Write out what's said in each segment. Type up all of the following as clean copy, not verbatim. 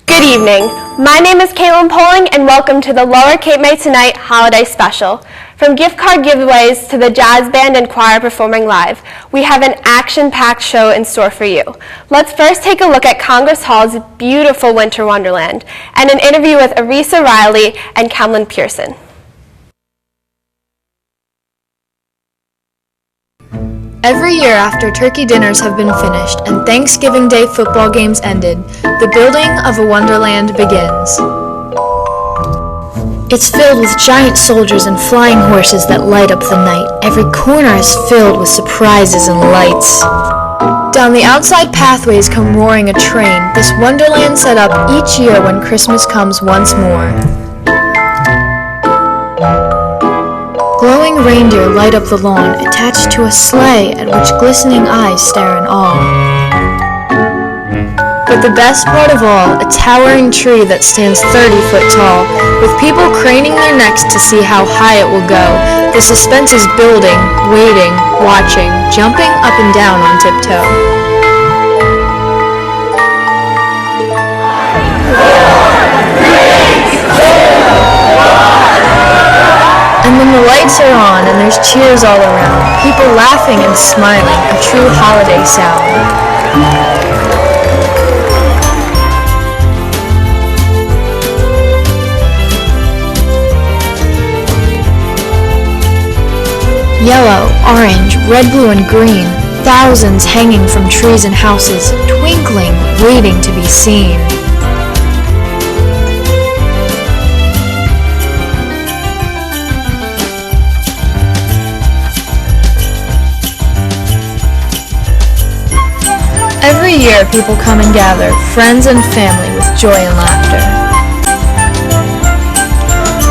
Good evening. My name is Caitlin Poling, and welcome to the Lower Cape May Tonight Holiday Special. From gift card giveaways to the jazz band and choir performing live, we have an action-packed show in store for you. Let's first take a look at Congress Hall's beautiful winter wonderland and an interview with Arisa Riley and Kemlyn Pearson. Every year after turkey dinners have been finished and Thanksgiving Day football games ended, the building of a wonderland begins. It's filled with giant soldiers and flying horses that light up the night. Every corner is filled with surprises and lights. Down the outside pathways come roaring a train, this wonderland set up each year when Christmas comes once more. Glowing reindeer light up the lawn, attached to a sleigh at which glistening eyes stare in awe. But the best part of all, a towering tree that stands 30 foot tall, with people craning their necks to see how high it will go. The suspense is building, waiting, watching, jumping up and down on tiptoe. And then the lights are on and there's cheers all around, people laughing and smiling, a true holiday sound. Yellow, orange, red, blue, and green, thousands hanging from trees and houses, twinkling, waiting to be seen. Every year, people come and gather, friends and family, with joy and laughter.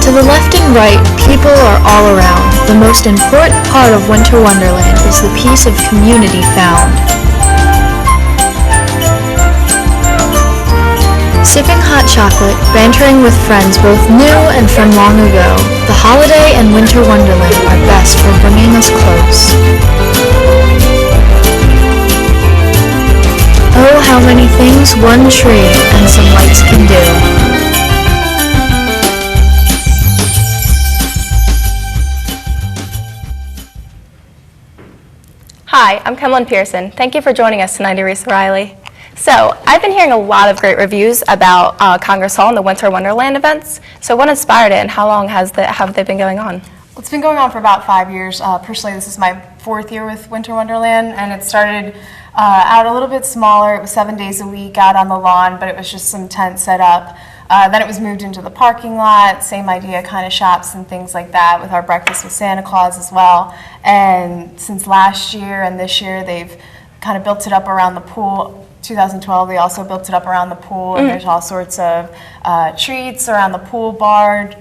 To the left and right, people are all around. The most important part of Winter Wonderland is the peace of community found. Sipping hot chocolate, bantering with friends both new and from long ago, the holiday and Winter Wonderland are best for bringing us close. Oh, how many things one tree and some lights can do. Hi, I'm Kemlyn Pearson. Thank you for joining us tonight, Arisa Riley. So, I've been hearing a lot of great reviews about Congress Hall and the Winter Wonderland events. So what inspired it and how long have they been going on? Well, it's been going on for about 5 years. Personally, this is my 4th year with Winter Wonderland, and it started out a little bit smaller. It was 7 days a week out on the lawn, but it was just some tents set up. Then it was moved into the parking lot, same idea, kind of shops and things like that, with our breakfast with Santa Claus as well. And since last year and this year, they've kind of built it up around the pool. 2012, they also built it up around the pool, and there's all sorts of treats around the pool bar,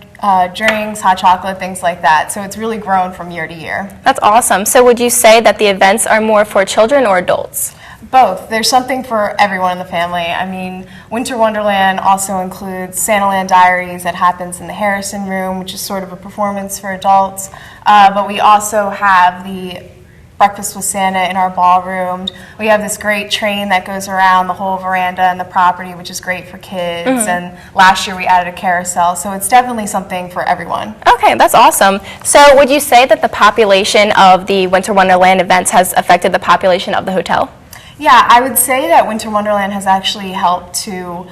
drinks, hot chocolate, things like that. So it's really grown from year to year. That's awesome. So would you say that the events are more for children or adults? Both. There's something for everyone in the family. I mean, Winter Wonderland also includes Santaland Diaries that happens in the Harrison Room, which is sort of a performance for adults. But we also have the Breakfast with Santa in our ballroom. We have this great train that goes around the whole veranda and the property, which is great for kids. And last year we added a carousel, so it's definitely something for everyone. Okay, that's awesome. So would you say that the population of the Winter Wonderland events has affected the population of the hotel? Yeah, I would say that Winter Wonderland has actually helped to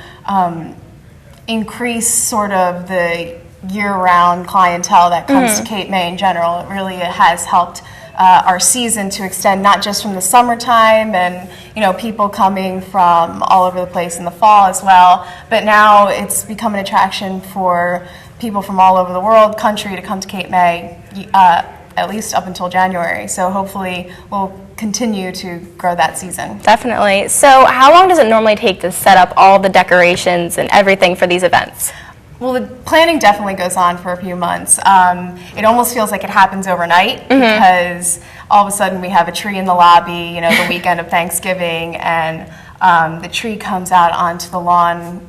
increase sort of the year-round clientele that comes to Cape May in general. It really has helped our season to extend not just from the summertime and people coming from all over the place in the fall as well, but now it's become an attraction for people from all over the world, country to come to Cape May, at least up until January. So hopefully we'll continue to grow that season. Definitely. So how long does it normally take to set up all the decorations and everything for these events? Well, the planning definitely goes on for a few months. It almost feels like it happens overnight because all of a sudden we have a tree in the lobby, the weekend of Thanksgiving, and the tree comes out onto the lawn,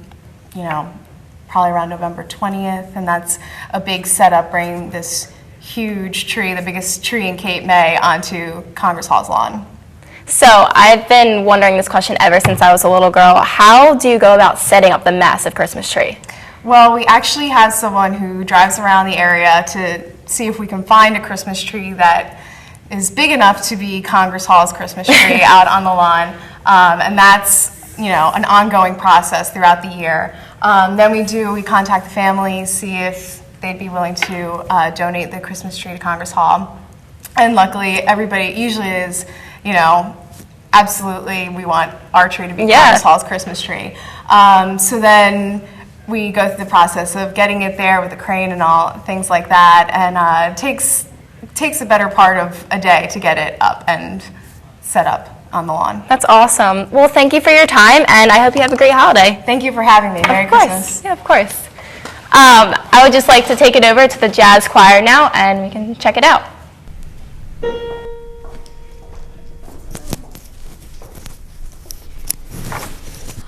probably around November 20th, and that's a big setup, bringing this huge tree, the biggest tree in Cape May, onto Congress Hall's lawn. So I've been wondering this question ever since I was a little girl. How do you go about setting up the massive Christmas tree? Well, we actually have someone who drives around the area to see if we can find a Christmas tree that is big enough to be Congress Hall's Christmas tree out on the lawn, and that's an ongoing process throughout the year. Then we contact the families, see if they'd be willing to donate the Christmas tree to Congress Hall. And luckily, everybody usually is, absolutely, we want our tree to be Congress Hall's Christmas tree. So then we go through the process of getting it there with the crane and all, things like that, and it takes a better part of a day to get it up and set up on the lawn. That's awesome. Well, thank you for your time, and I hope you have a great holiday. Thank you for having me. Merry Christmas. Yeah, of course. I would just like to take it over to the jazz choir now, and we can check it out.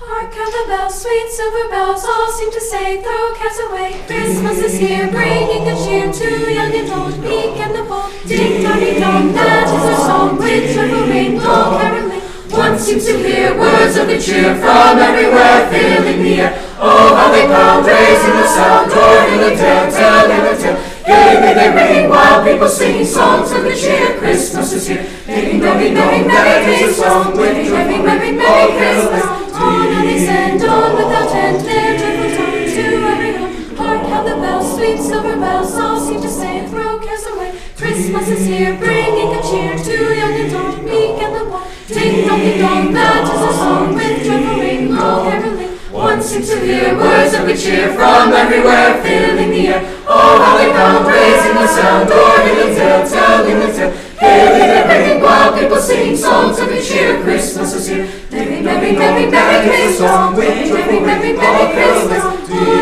Hark how the bells, sweet silver bells, all seem to say, throw cares away. Christmas is here, bringing good cheer to young and old, meek and the bold. Ding-dong-ding-dong, that is our song, with joyful ring, all caroling. One seems to hear words of good cheer from everywhere, filling the air. Oh, how they pound, raising the sound, telling the tale, telling the tale. Gaily they ring, while people singing songs of good cheer. Christmas is here. Ding-dong-ding-dong, that is the song, with joyful ring, all caroling. On and they send, on without end, their joyful tone to every home. Hark how the bells, sweet silver bells, all seem to say, throw cares away. Christmas is here, bringing good cheer to young and old, meek and the bold. Ding-dong-ding-dong, that is our song, with joyful ring, all caroling. One seems to hear words of good cheer from everywhere, filling the air. Oh, how they pound, raising the sound, telling the tale, telling the tale. Gaily they're ringing, while people singing songs of good cheer. Christmas is here. Merry, merry, merry, merry Christmas. Merry, merry, merry, merry Christmas. On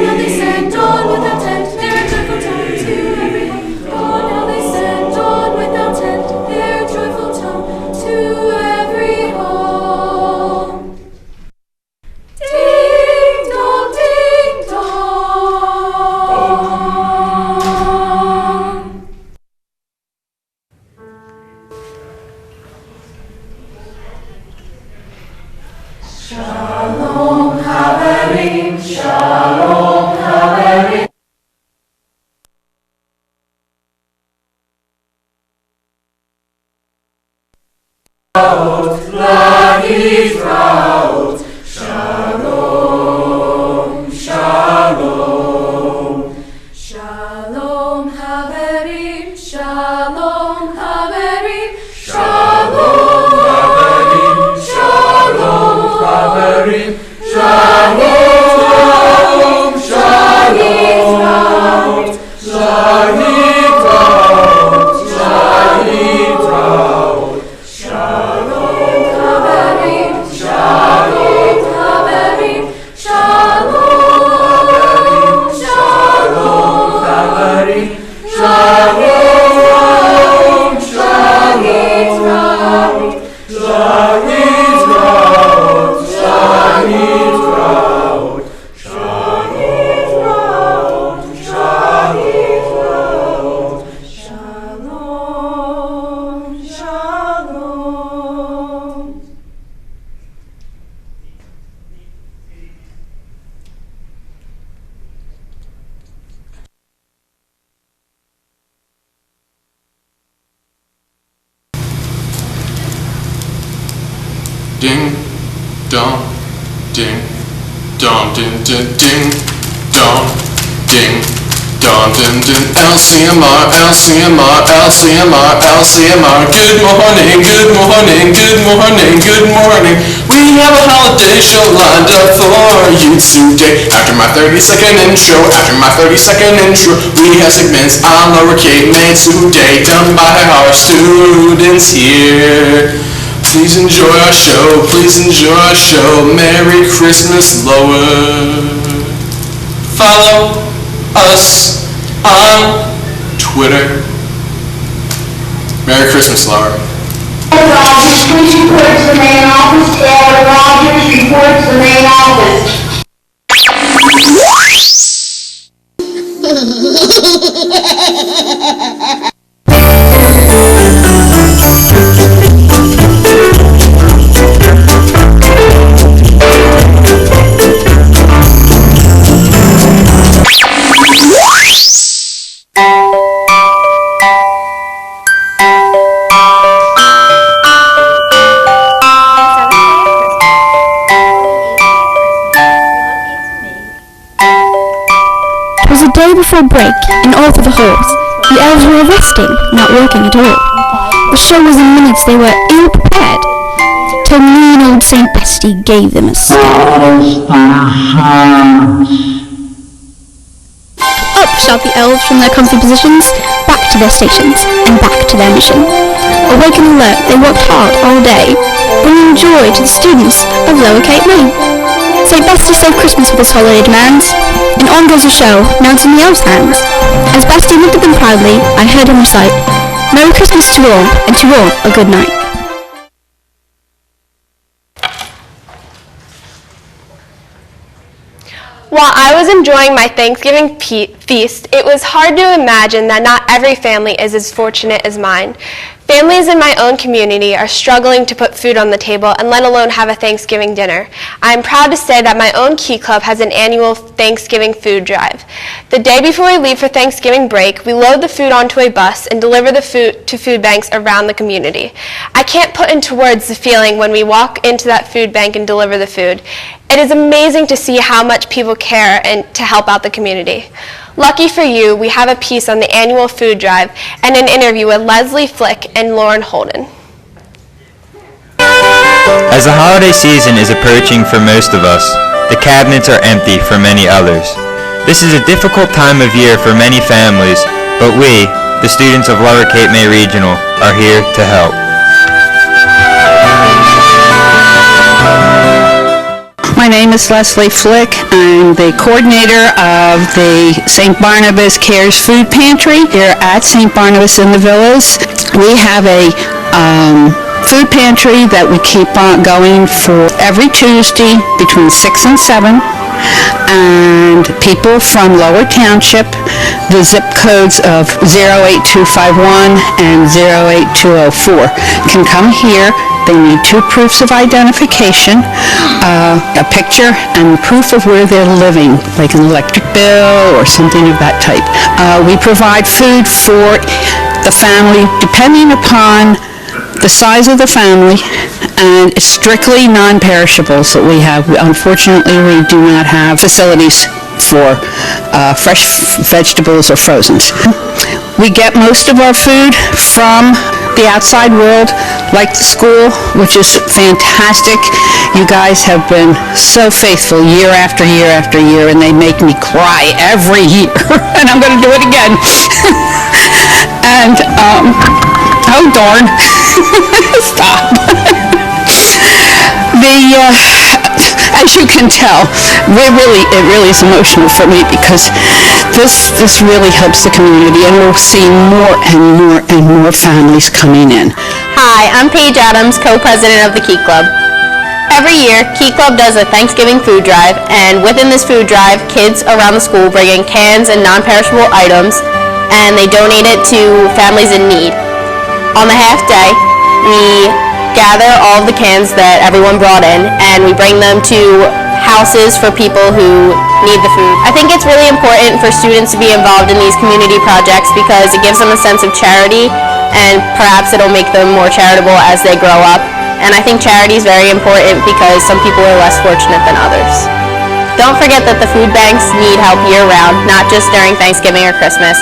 how they send, on without end, their joyful tone to every home. On how they send, on without end, their joyful tone to every home. Ding dong, ding dong. Shalom Haverim, Shalom Haverim. Lahizraot, Shalom, Shalom. Shalom Haverim, Shalom Haverim, Shalom Haverim, Shalom Haverim, Shalom, Shalom, Lahizraot, Lahizraot, Shalom Haverim. ding, dong, ding, dong, ding, ding, ding, dong, ding, dong, ding, ding. LCMR, LCMR, LCMR, LCMR. Good morning, good morning, good morning, good morning. We have a holiday show lined up for you today. After my 30-second intro, we have segments on Lower Cape May today, done by our students here. Please enjoy our show, please enjoy our show. Merry Christmas, Lower. Follow us on Twitter. Merry Christmas, Lower. Rogers, please report to the main office. Taylor Rogers, report to the main office. Before break, in all through the halls, the elves were resting, not working at all. The show was in minutes, they were ill-prepared, till mean old St. Bestie gave them a scare. Up shout the elves from their comfy positions, back to their stations, and back to their mission. Awake and alert, they worked hard all day, bringing joy to the students of Lower Cape May. St. Bestie saved Christmas with his holiday demands, and on goes the show, now it's in the elves' hands. As Bestie looked at them proudly, I heard him recite, Merry Christmas to all, and to all a good night. While I was enjoying my Thanksgiving feast, it was hard to imagine that not every family is as fortunate as mine. Families in my own community are struggling to put food on the table and let alone have a Thanksgiving dinner. I am proud to say that my own Key Club has an annual Thanksgiving food drive. The day before we leave for Thanksgiving break, we load the food onto a bus and deliver the food to food banks around the community. I can't put into words the feeling when we walk into that food bank and deliver the food. It is amazing to see how much people care and to help out the community. Lucky for you, we have a piece on the annual food drive and an interview with Leslie Flick and Lauren Holden. As the holiday season is approaching for most of us, the cabinets are empty for many others. This is a difficult time of year for many families, but we, the students of Lower Cape May Regional, are here to help. My name is Leslie Flick. I'm the coordinator of the St. Barnabas Cares Food Pantry here at St. Barnabas in the Villas. We have a food pantry that we keep on going for every Tuesday between 6 and 7. And people from Lower Township, the zip codes of 08251 and 08204 can come here. They need 2 proofs of identification, a picture and proof of where they're living, like an electric bill or something of that type. We provide food for the family depending upon the size of the family, and it's strictly non-perishables that we have. Unfortunately, we do not have facilities for fresh vegetables or frozen. We get most of our food from the outside world, like the school, which is fantastic. You guys have been so faithful year after year after year, and they make me cry every year, and I'm going to do it again. And, oh darn, stop. As you can tell, it really is emotional for me because this really helps the community, and we're seeing more and more and more families coming in. Hi, I'm Paige Adams, co-president of the Key Club. Every year, Key Club does a Thanksgiving food drive, and within this food drive, kids around the school bring in cans and non-perishable items, and they donate it to families in need. On the half day, we gather all of the cans that everyone brought in, and we bring them to houses for people who need the food. I think it's really important for students to be involved in these community projects because it gives them a sense of charity, and perhaps it'll make them more charitable as they grow up. And I think charity is very important because some people are less fortunate than others. Don't forget that the food banks need help year-round, not just during Thanksgiving or Christmas.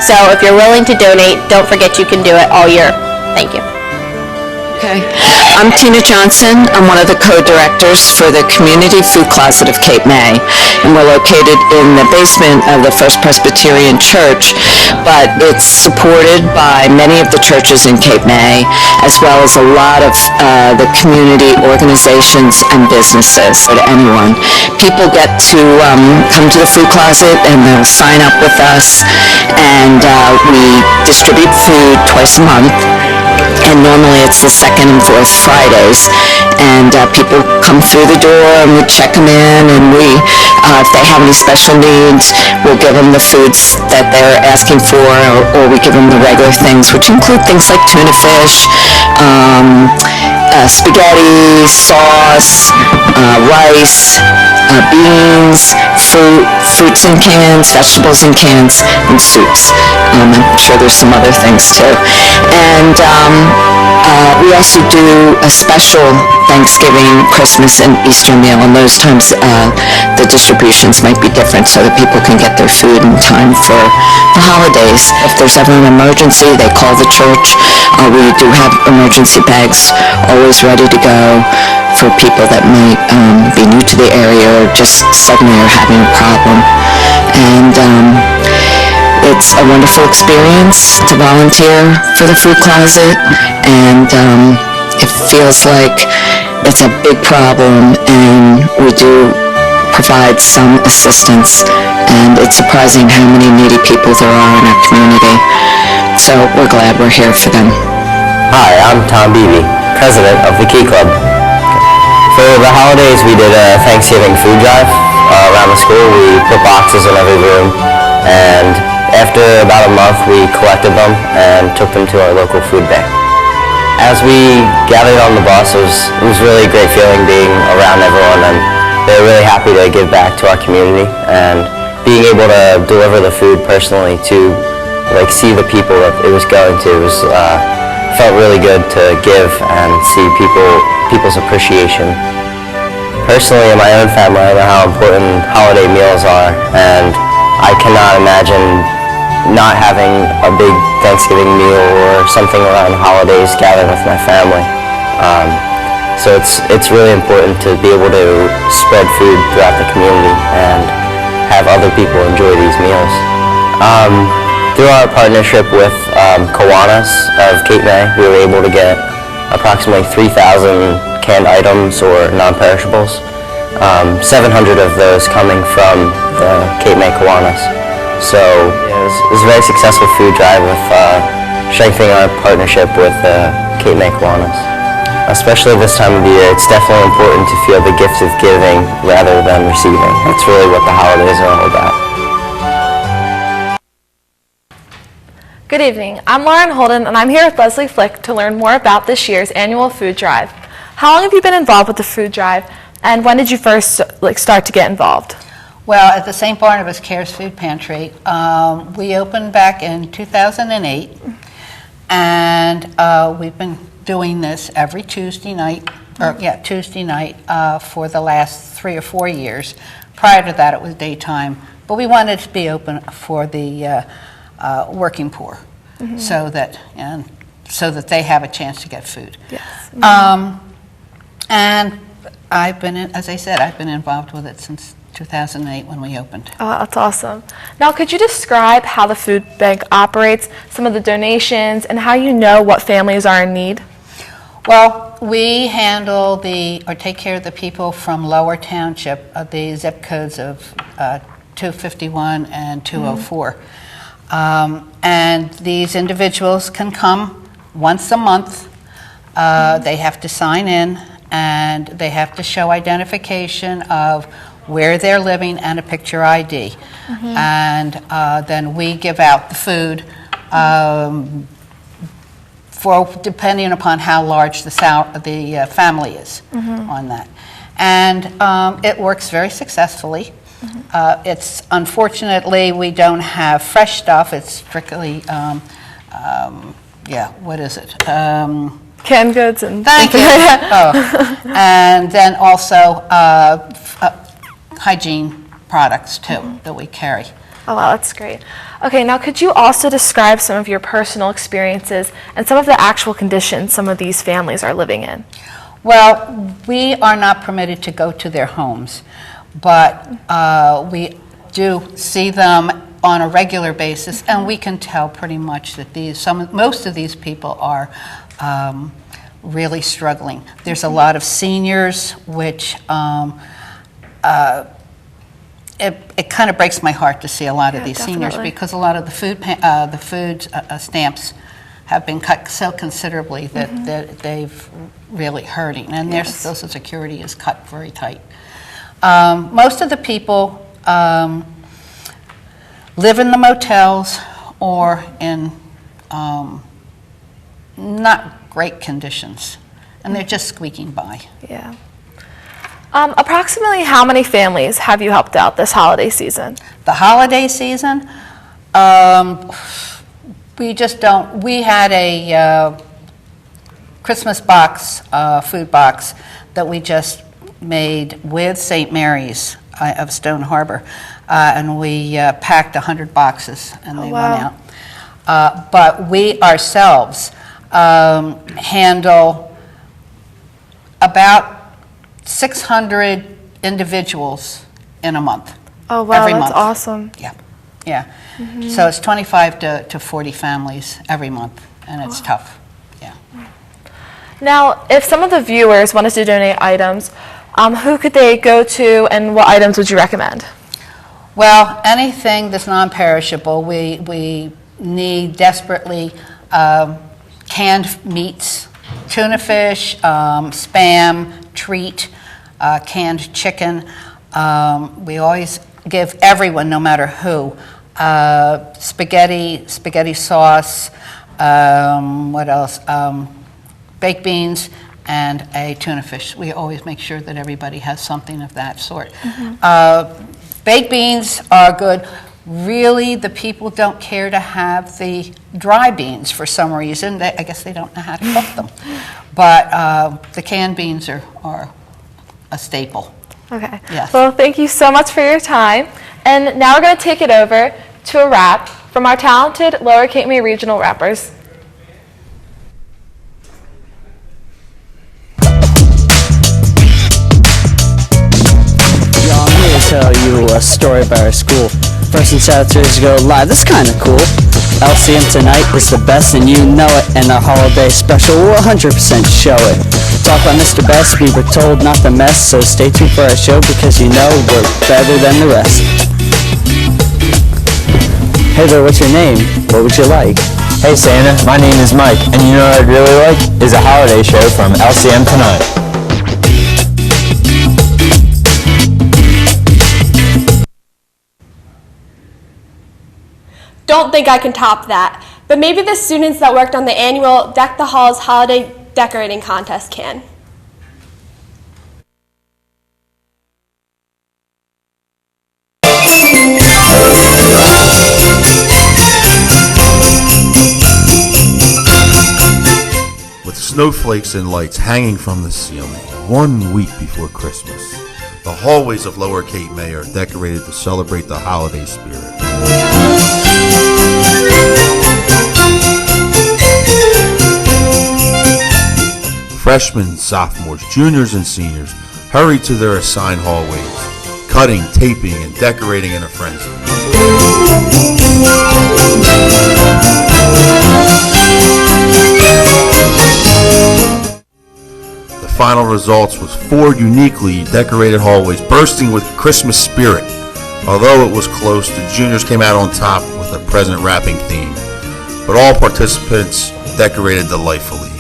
So if you're willing to donate, don't forget you can do it all year. Thank you. Okay. I'm Tina Johnson. I'm one of the co-directors for the Community Food Closet of Cape May, and we're located in the basement of the First Presbyterian Church, but it's supported by many of the churches in Cape May, as well as a lot of the community organizations and businesses. For anyone, people get to come to the food closet and they'll sign up with us, and we distribute food twice a month. And normally it's the second and fourth Fridays, and people come through the door and we check them in, and we, if they have any special needs, we'll give them the foods that they're asking for, or we give them the regular things, which include things like tuna fish, spaghetti, sauce, rice, beans, fruits in cans, vegetables in cans, and soups. I'm sure there's some other things too. And we also do a special Thanksgiving, Christmas, and Easter meal, and those times the distributions might be different so that people can get their food in time for the holidays. If there's ever an emergency, they call the church. We do have emergency bags always ready to go for people that might be new to the area or just suddenly are having a problem. And it's a wonderful experience to volunteer for the food closet, and it feels like it's a big problem, and we do provide some assistance, and it's surprising how many needy people there are in our community. So we're glad we're here for them. Hi, I'm Tom Beebe, president of the Key Club. For the holidays, we did a Thanksgiving food drive around the school. We put boxes in every room, and after about a month, we collected them and took them to our local food bank. As we gathered on the bus, it was really a great feeling being around everyone, and they were really happy to give back to our community, and being able to deliver the food personally to see the people that it was going to felt really good to give and see people's appreciation. Personally, in my own family, I know how important holiday meals are, and I cannot imagine not having a big Thanksgiving meal or something around the holidays gathering with my family. So it's really important to be able to spread food throughout the community and have other people enjoy these meals. Through our partnership with Kiwanis of Cape May, we were able to get approximately 3,000 canned items or non-perishables, 700 of those coming from the Cape May Kiwanis. So it was a very successful food drive with strengthening our partnership with Cape May Kiwanis. Especially this time of the year, it's definitely important to feel the gift of giving rather than receiving. That's really what the holidays are all about. Good evening. I'm Lauren Holden, and I'm here with Leslie Flick to learn more about this year's annual food drive. How long have you been involved with the food drive, and when did you first start to get involved? Well, at the St. Barnabas Cares Food Pantry, we opened back in 2008, and we've been doing this every Tuesday night, for the last 3 or 4 years. Prior to that, it was daytime, but we wanted to be open for the working poor, so that they have a chance to get food. Yes. And I've been, as I said, I've been involved with it since 2008 when we opened. That's awesome. Now, could you describe how the food bank operates, some of the donations, and how you know what families are in need? Well, we handle take care of the people from Lower Township, the zip codes of 251 and 204. And these individuals can come once a month. They have to sign in, and they have to show identification of where they're living and a picture ID. And then we give out the food depending upon how large the family is on that. And it works very successfully. It's unfortunately we don't have fresh stuff. It's strictly, Canned goods and Thank you. And then also hygiene products too that we carry. Oh wow, that's great. Okay, now could you also describe some of your personal experiences and some of the actual conditions some of these families are living in? Well, we are not permitted to go to their homes, but we do see them on a regular basis, and we can tell pretty much that most of these people are really struggling. There's a lot of seniors, which it kind of breaks my heart to see a lot of these seniors, because a lot of the food stamps have been cut so considerably that they've really hurting, and their Social Security is cut very tight. Most of the people live in the motels or in not great conditions, and they're just squeaking by. Yeah. Approximately how many families have you helped out this holiday season? The holiday season, we just don't. We had a Christmas box, food box, that we just made with St. Mary's of Stone Harbor, and we packed 100 boxes, and they went out. But we ourselves handle about 600 individuals in a month. Oh wow, every that's month. awesome. Yeah, yeah. So it's 25 to 40 families every month, and it's tough. Yeah. Now, if some of the viewers wanted to donate items, who could they go to, and what items would you recommend? Well, anything that's non-perishable, we need desperately canned meats, tuna fish, Spam, treat, canned chicken. We always give everyone, no matter who, spaghetti sauce, what else? Baked beans and a tuna fish. We always make sure that everybody has something of that sort. Baked beans are good. Really, the people don't care to have the dry beans for some reason. I guess they don't know how to cook them. But the canned beans are a staple. Okay. Yes. Well, thank you so much for your time. And now we're going to take it over to a rap from our talented Lower Cape May regional rappers. I'm here to tell you a story about our school. First and Saturdays go live, this is kinda cool. LCM tonight is the best and you know it, and our holiday special will 100% show it. Talk about Mr. Best, we were told not to mess, so stay tuned for our show because you know we're better than the rest. Hey there, what's your name? What would you like? Hey Santa, my name is Mike, and you know what I'd really like is a holiday show from LCM Tonight. Don't think I can top that, but maybe the students that worked on the annual Deck the Halls holiday decorating contest can. With snowflakes and lights hanging from the ceiling, 1 week before Christmas, the hallways of Lower Cape May are decorated to celebrate the holiday spirit. Freshmen, sophomores, juniors, and seniors hurry to their assigned hallways, cutting, taping, and decorating in a frenzy. The final results was 4 uniquely decorated hallways bursting with Christmas spirit. Although it was close, the juniors came out on top with a present wrapping theme, but all participants decorated delightfully.